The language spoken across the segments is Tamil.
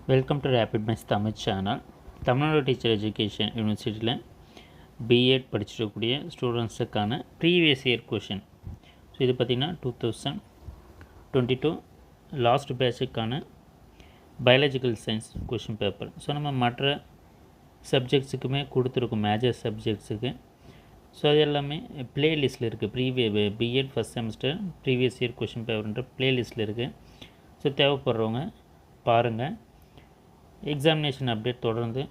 Welcome to rapid maths Tamil channel. Tamil Nadu teacher education யூனிவர்சிட்டியில் B.Ed படிச்சிருக்கக்கூடிய ஸ்டூடெண்ட்ஸுக்கான ப்ரீவியஸ் இயர் கொஷின். ஸோ இது பார்த்திங்கன்னா 2022 லாஸ்ட் பேட்சுக்கான biological science question paper. So நம்ம மற்ற சப்ஜெக்ட்ஸுக்குமே கொடுத்துருக்கோம், மேஜர் சப்ஜெக்ட்ஸுக்கு. ஸோ அது எல்லாமே ப்ளேலிஸ்ட்டில் இருக்குது. B.Ed first semester previous year question பேப்பர்ன்ற ப்ளேலிஸ்ட்டில் இருக்குது. ஸோ தேவைப்படுறவங்க பாருங்கள். எக்ஸாமினேஷன் அப்டேட் தொடர்ந்து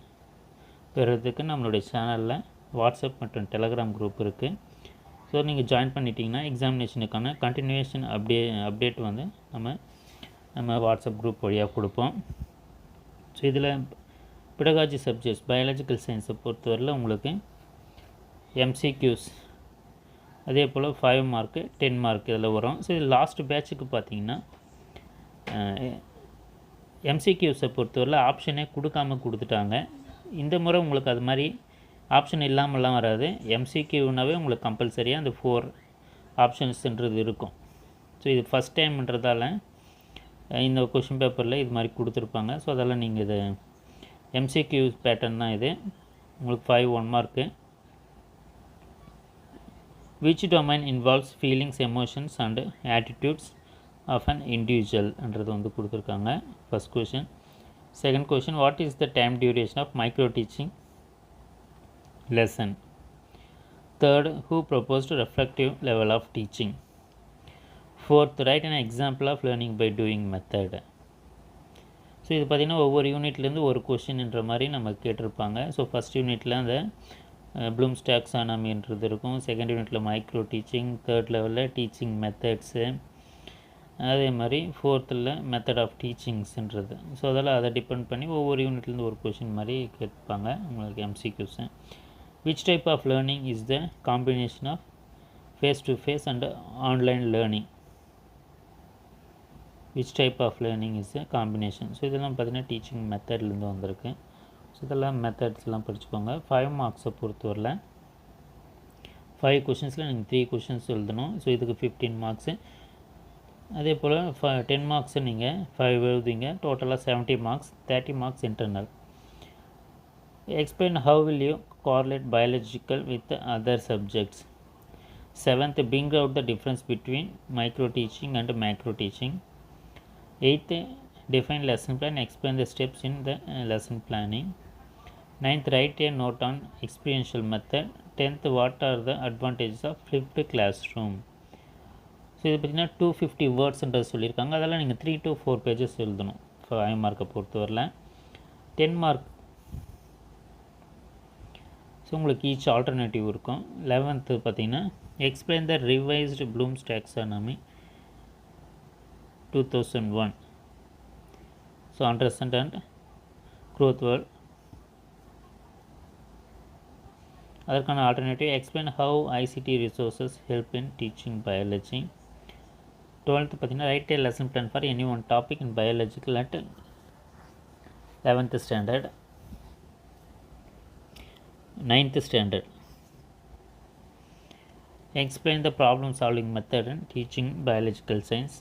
பெறுறதுக்கு நம்மளுடைய சேனலில் வாட்ஸ்அப் மற்றும் டெலகிராம் குரூப் இருக்குது. ஸோ நீங்கள் ஜாயின் பண்ணிட்டீங்கன்னா எக்ஸாமினேஷனுக்கான கண்டினியூஷன் அப்டேட் வந்து நம்ம வாட்ஸ்அப் குரூப் வழியாக கொடுப்போம். ஸோ இதில் பெடகாஜி சப்ஜெக்ட்ஸ் பயாலஜிக்கல் சயின்ஸை பொறுத்தவரையில் உங்களுக்கு MCQs அதே போல் 5 மார்க்கு 10 மார்க் இதில் வரும். ஸோ இது லாஸ்ட் பேட்சுக்கு பார்த்திங்கன்னா MCQஸை பொறுத்தவரையில் ஆப்ஷனே கொடுத்துட்டாங்க. இந்த முறை உங்களுக்கு அது மாதிரி ஆப்ஷன் இல்லாமலாம் வராது. MCQனாவே உங்களுக்கு கம்பல்சரியாக அந்த 4 ஆப்ஷன்ஸ்ன்றது இருக்கும். ஸோ இது ஃபஸ்ட் டைம்ன்றதால இந்த கொஷின் பேப்பரில் இது மாதிரி கொடுத்துருப்பாங்க. ஸோ அதெல்லாம் நீங்கள் இது MCQ பேட்டர்ன் தான் இது. உங்களுக்கு 5 1 mark. Which domain involves feelings, emotions and attitudes of an individual என்றது வந்து கொடுத்துருக்காங்க. First question. Second question, what is the time duration of micro teaching lesson? Third, who proposed reflective level of teaching? Fourth, write an example of learning by doing method. So இது பார்த்திங்கன்னா ஒவ்வொரு யூனிட்லேருந்து ஒரு கொஷின்ன்ற மாதிரி நம்ம கேட்டிருப்பாங்க. ஸோ ஃபஸ்ட் யூனிட்டில் அந்த ப்ளூம்ஸ் டாக்ஸானமின்றது இருக்கும். செகண்ட் யூனிட்டில் மைக்ரோ டீச்சிங், தேர்ட் லெவலில் டீச்சிங் மெத்தட்ஸு, அதே மாதிரி ஃபோர்த்தில் மெத்தட் ஆஃப் டீச்சிங்ஸ்ன்றது. ஸோ அதெல்லாம் அதை டிபெண்ட் பண்ணி ஒவ்வொரு யூனிட்லேருந்து ஒரு கொஷின் மாதிரி கேட்பாங்க உங்களுக்கு MCQஸு. Which type of learning is the combination of face to face and online learning? Which type of learning is the combination? So இதெல்லாம் பார்த்திங்கன்னா டீச்சிங் மெத்தட்லேருந்து வந்திருக்கு. ஸோ இதெல்லாம் மெத்தட்ஸ்லாம் படிச்சுக்கோங்க. 5 மார்க்ஸை பொறுத்தவரையில் 5 கொஷின்ஸில் நீங்கள் 3 கொஷின்ஸ் எழுதணும். ஸோ இதுக்கு 15 மார்க்ஸு. அதே போல் 10 மார்க்ஸை நீங்கள் 5 எழுதுவீங்க. டோட்டலாக 70 marks, 30 marks internal. Explain how will you correlate biological with other subjects? 7th, bring out the difference between micro teaching and macro teaching. 8th, define lesson plan, explain the steps in the lesson planning. 9th, write a note on experiential method. 10th, what are the advantages of flipped classroom? So இது பார்த்திங்கன்னா 250 வேர்ட்ஸ்ன்றது சொல்லியிருக்காங்க. அதெல்லாம் நீங்கள் 3 to 4 பேஜஸ் எழுதணும் 5 மார்க்கை பொறுத்தவரையில். 10 மார்க் ஸோ உங்களுக்கு ஈச் ஆல்டர்னேட்டிவ் இருக்கும். 11th பார்த்திங்கன்னா explain the revised Bloom's taxonomy 2001. So understand and growth world. அதற்கான alternative explain how ICT resources help in teaching biology. 12th பார்த்திங்கன்னா write a lesson plan for any one topic in biological at 11th standard. 9th standard explain the problem solving method in teaching biological science.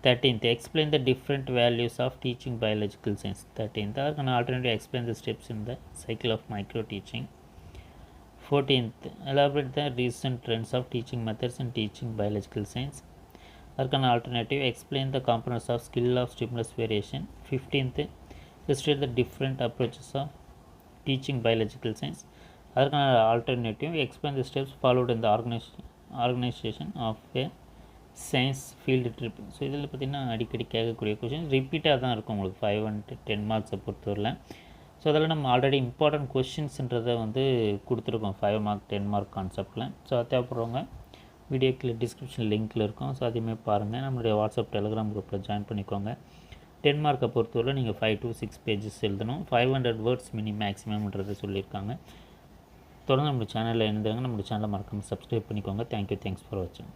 13th explain the different values of teaching biological science. 13th அதற்கான alternative explain the steps in the cycle of micro teaching. 14th elaborate the recent trends of teaching methods in teaching biological science. அதற்கான alternative explain the components of skill of stimulus variation. 15th illustrate the different approaches of teaching biological science. அதற்கான alternative explain the steps followed in the organisation of a science field trip. So இதில் பார்த்திங்கன்னா அடிக்கடி கேட்கக்கூடிய கொஷின் ரிப்பீட்டாக தான் இருக்கும் உங்களுக்கு 5 and 10 மார்க்ஸை பொறுத்தவரையில். ஸோ அதெல்லாம் நம்ம ஆல்ரெடி இம்பார்ட்டன்ட் கொஷின்ஸுன்றதை வந்து கொடுத்துருக்கோம் 5 மார்க் 10 மார்க் கான்செப்டில். ஸோ அது தேவைப்படுறவங்க வீடியோக்கில் டிஸ்கிரிப்ஷன் லிங்க்கில் இருக்கும். ஸோ அதையுமே பாருங்கள். நம்மளுடைய வாட்ஸ்அப் டெலகிராம் குரூப்பில் ஜாயின் பண்ணிக்கோங்க. 10 மார்க்கை பொறுத்தவரை நீங்கள் 5 to 6 பேஜஸ் எழுதணும். 500 வேர்ட்ஸ் மேக்ஸிமம்ன்றதை சொல்லியிருக்காங்க. தொடர்ந்து நம்ம சேனலில் இருந்தவங்க நம்ம சேனலை மறக்காமல் சப்ஸ்கிரைப் பண்ணிக்கோங்க. தேங்க்யூ. தேங்க்ஸ் ஃபார் வாட்சிங்.